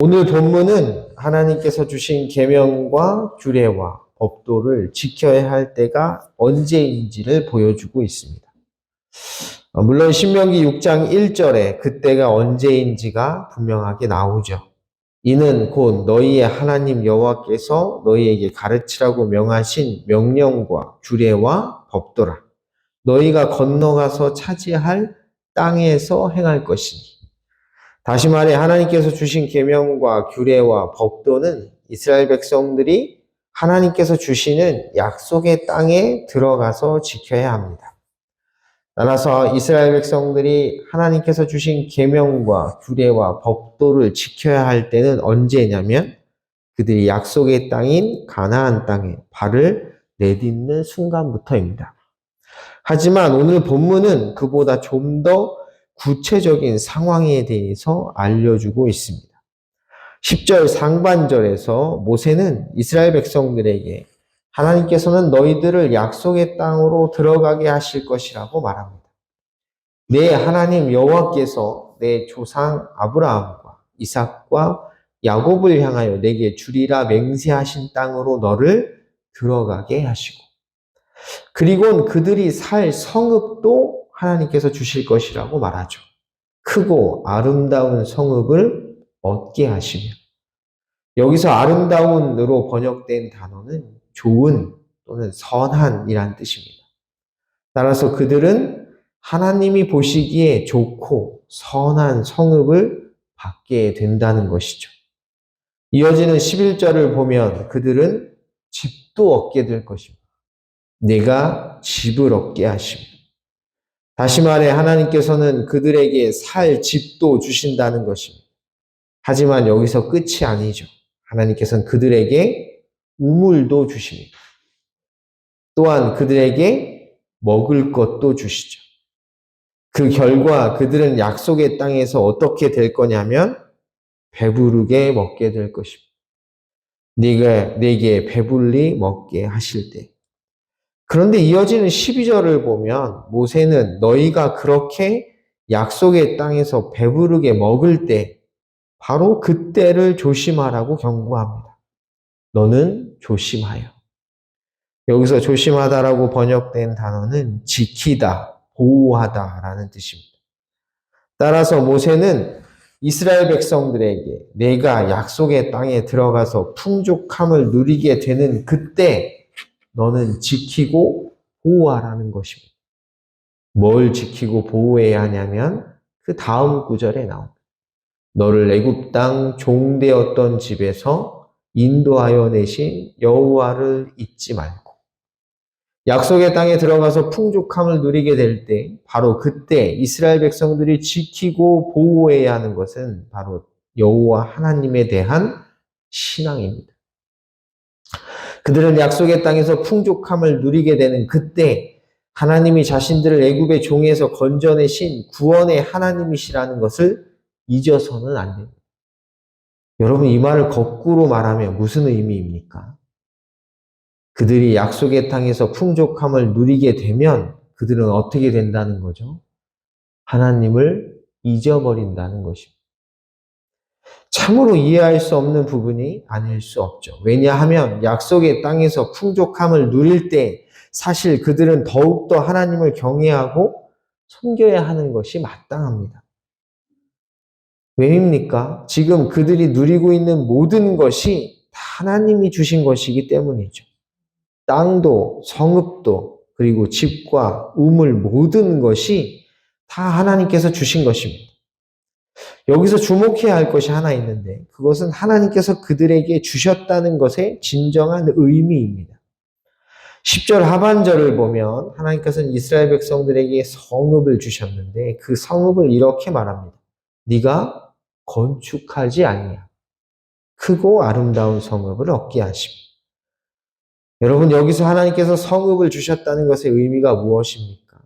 오늘 본문은 하나님께서 주신 계명과 규례와 법도를 지켜야 할 때가 언제인지를 보여주고 있습니다. 물론 신명기 6장 1절에 그때가 언제인지가 분명하게 나오죠. 이는 곧 너희의 하나님 여호와께서 너희에게 가르치라고 명하신 명령과 규례와 법도라. 너희가 건너가서 차지할 땅에서 행할 것이니. 다시 말해 하나님께서 주신 계명과 규례와 법도는 이스라엘 백성들이 하나님께서 주시는 약속의 땅에 들어가서 지켜야 합니다. 따라서 이스라엘 백성들이 하나님께서 주신 계명과 규례와 법도를 지켜야 할 때는 언제냐면 그들이 약속의 땅인 가나안 땅에 발을 내딛는 순간부터입니다. 하지만 오늘 본문은 그보다 좀 더 구체적인 상황에 대해서 알려주고 있습니다. 10절 상반절에서 모세는 이스라엘 백성들에게 하나님께서는 너희들을 약속의 땅으로 들어가게 하실 것이라고 말합니다. 내 하나님 여호와께서 내 조상 아브라함과 이삭과 야곱을 향하여 내게 주리라 맹세하신 땅으로 너를 들어가게 하시고 그리고 그들이 살 성읍도 하나님께서 주실 것이라고 말하죠. 크고 아름다운 성읍을 얻게 하시며 여기서 아름다운으로 번역된 단어는 좋은 또는 선한이란 뜻입니다. 따라서 그들은 하나님이 보시기에 좋고 선한 성읍을 받게 된다는 것이죠. 이어지는 11절을 보면 그들은 집도 얻게 될 것입니다. 내가 집을 얻게 하십니다. 다시 말해 하나님께서는 그들에게 살 집도 주신다는 것입니다. 하지만 여기서 끝이 아니죠. 하나님께서는 그들에게 우물도 주십니다. 또한 그들에게 먹을 것도 주시죠. 그 결과 그들은 약속의 땅에서 어떻게 될 거냐면 배부르게 먹게 될 것입니다. 내게 배불리 먹게 하실 때. 그런데 이어지는 12절을 보면 모세는 너희가 그렇게 약속의 땅에서 배부르게 먹을 때 바로 그때를 조심하라고 경고합니다. 너는 조심하여. 여기서 조심하다라고 번역된 단어는 지키다, 보호하다라는 뜻입니다. 따라서 모세는 이스라엘 백성들에게 내가 약속의 땅에 들어가서 풍족함을 누리게 되는 그때 너는 지키고 보호하라는 것입니다. 뭘 지키고 보호해야 하냐면 그 다음 구절에 나옵니다. 너를 애굽 땅 종되었던 집에서 인도하여 내신 여호와를 잊지 말고 약속의 땅에 들어가서 풍족함을 누리게 될 때 바로 그때 이스라엘 백성들이 지키고 보호해야 하는 것은 바로 여호와 하나님에 대한 신앙입니다. 그들은 약속의 땅에서 풍족함을 누리게 되는 그때 하나님이 자신들을 애굽의 종에서 건져내신 구원의 하나님이시라는 것을 잊어서는 안 됩니다. 여러분 이 말을 거꾸로 말하면 무슨 의미입니까? 그들이 약속의 땅에서 풍족함을 누리게 되면 그들은 어떻게 된다는 거죠? 하나님을 잊어버린다는 것입니다. 참으로 이해할 수 없는 부분이 아닐 수 없죠. 왜냐하면 약속의 땅에서 풍족함을 누릴 때 사실 그들은 더욱더 하나님을 경외하고 섬겨야 하는 것이 마땅합니다. 왜입니까? 지금 그들이 누리고 있는 모든 것이 다 하나님이 주신 것이기 때문이죠. 땅도 성읍도 그리고 집과 우물 모든 것이 다 하나님께서 주신 것입니다. 여기서 주목해야 할 것이 하나 있는데 그것은 하나님께서 그들에게 주셨다는 것의 진정한 의미입니다. 10절 하반절을 보면 하나님께서는 이스라엘 백성들에게 성읍을 주셨는데 그 성읍을 이렇게 말합니다. 네가 건축하지 아니하 크고 아름다운 성읍을 얻게 하십니다. 여러분 여기서 하나님께서 성읍을 주셨다는 것의 의미가 무엇입니까?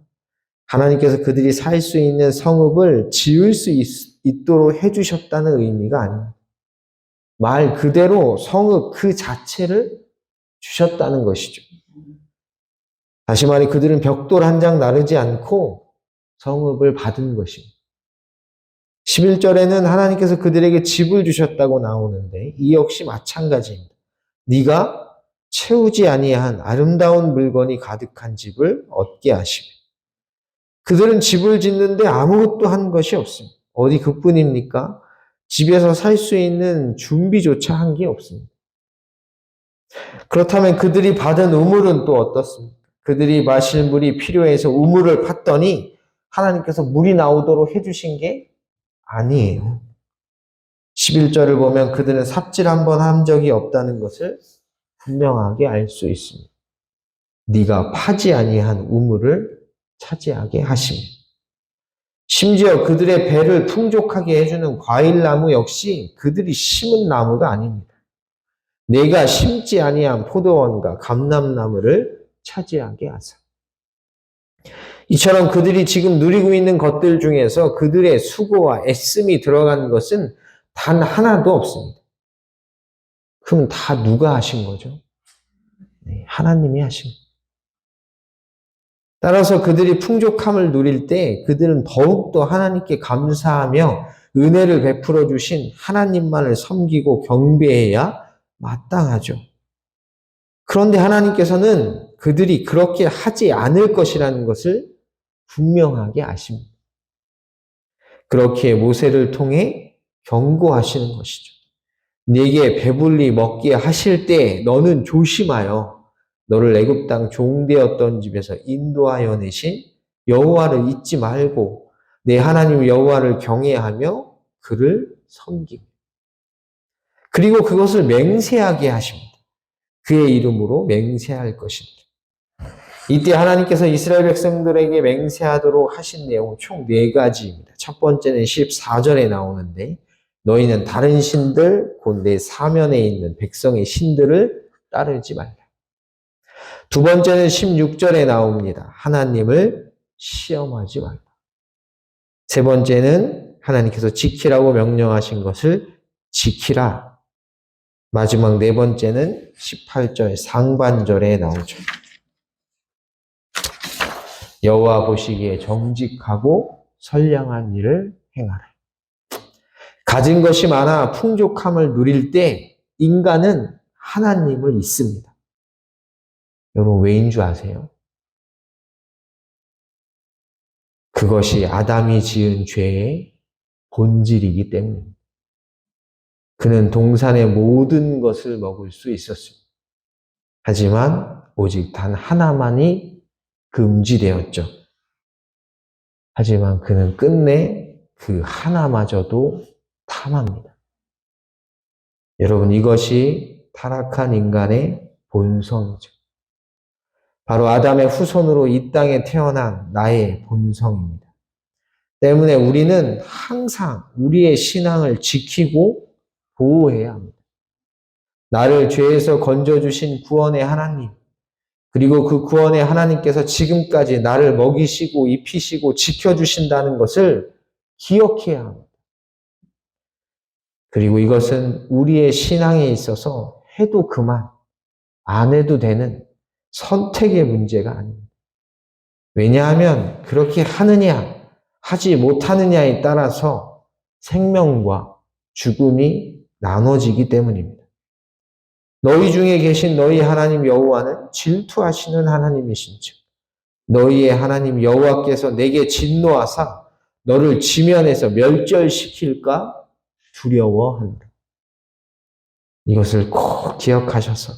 하나님께서 그들이 살 수 있는 성읍을 지을 수 있도록 해주셨다는 의미가 아닙니다. 말 그대로 성읍 그 자체를 주셨다는 것이죠. 다시 말해 그들은 벽돌 한 장 나르지 않고 성읍을 받은 것입니다. 11절에는 하나님께서 그들에게 집을 주셨다고 나오는데 이 역시 마찬가지입니다. 네가 채우지 아니한 아름다운 물건이 가득한 집을 얻게 하시며 그들은 집을 짓는데 아무것도 한 것이 없습니다. 어디 그뿐입니까? 집에서 살 수 있는 준비조차 한 게 없습니다. 그렇다면 그들이 받은 우물은 또 어떻습니까? 그들이 마실 물이 필요해서 우물을 팠더니 하나님께서 물이 나오도록 해주신 게 아니에요. 11절을 보면 그들은 삽질 한 번 한 적이 없다는 것을 분명하게 알 수 있습니다. 네가 파지 아니한 우물을 차지하게 하시며 심지어 그들의 배를 풍족하게 해주는 과일나무 역시 그들이 심은 나무가 아닙니다. 내가 심지 아니한 포도원과 감람나무를 차지하게 하사. 이처럼 그들이 지금 누리고 있는 것들 중에서 그들의 수고와 애씀이 들어간 것은 단 하나도 없습니다. 그럼 다 누가 하신 거죠? 네, 하나님이 하신 거예요. 따라서 그들이 풍족함을 누릴 때 그들은 더욱더 하나님께 감사하며 은혜를 베풀어 주신 하나님만을 섬기고 경배해야 마땅하죠. 그런데 하나님께서는 그들이 그렇게 하지 않을 것이라는 것을 분명하게 아십니다. 그렇게 모세를 통해 경고하시는 것이죠. 네게 배불리 먹게 하실 때 너는 조심하여 너를 애굽 땅 종되었던 집에서 인도하여 내신 여호와를 잊지 말고 내 하나님 여호와를 경외하며 그를 섬기고 그리고 그것을 맹세하게 하십니다. 그의 이름으로 맹세할 것입니다. 이때 하나님께서 이스라엘 백성들에게 맹세하도록 하신 내용은 총 4가지입니다. 첫 번째는 14절에 나오는데 너희는 다른 신들 곧 내 사면에 있는 백성의 신들을 따르지 말라. 두 번째는 16절에 나옵니다. 하나님을 시험하지 말라. 세 번째는 하나님께서 지키라고 명령하신 것을 지키라. 마지막 4번째는 18절 상반절에 나오죠. 여호와 보시기에 정직하고 선량한 일을 행하라. 가진 것이 많아 풍족함을 누릴 때 인간은 하나님을 잊습니다. 여러분 왜인 줄 아세요? 그것이 아담이 지은 죄의 본질이기 때문입니다. 그는 동산의 모든 것을 먹을 수 있었습니다. 하지만 오직 단 하나만이 금지되었죠. 하지만 그는 끝내 그 하나마저도 탐합니다. 여러분 이것이 타락한 인간의 본성이죠. 바로 아담의 후손으로 이 땅에 태어난 나의 본성입니다. 때문에 우리는 항상 우리의 신앙을 지키고 보호해야 합니다. 나를 죄에서 건져주신 구원의 하나님, 그리고 그 구원의 하나님께서 지금까지 나를 먹이시고 입히시고 지켜주신다는 것을 기억해야 합니다. 그리고 이것은 우리의 신앙에 있어서 해도 그만, 안 해도 되는 선택의 문제가 아닙니다. 왜냐하면 그렇게 하느냐, 하지 못하느냐에 따라서 생명과 죽음이 나눠지기 때문입니다. 너희 중에 계신 너희 하나님 여호와는 질투하시는 하나님이신즉 너희의 하나님 여호와께서 내게 진노하사 너를 지면에서 멸절시킬까 두려워한다. 이것을 꼭 기억하셔서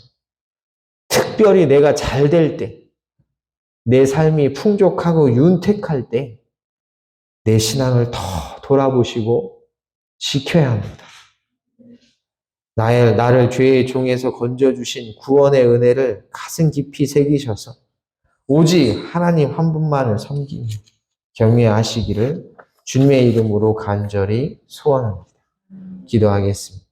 특별히 내가 잘 될 때, 내 삶이 풍족하고 윤택할 때 내 신앙을 더 돌아보시고 지켜야 합니다. 나를 죄의 종에서 건져주신 구원의 은혜를 가슴 깊이 새기셔서 오직 하나님 한 분만을 섬기며 경외하시기를 주님의 이름으로 간절히 소원합니다. 기도하겠습니다.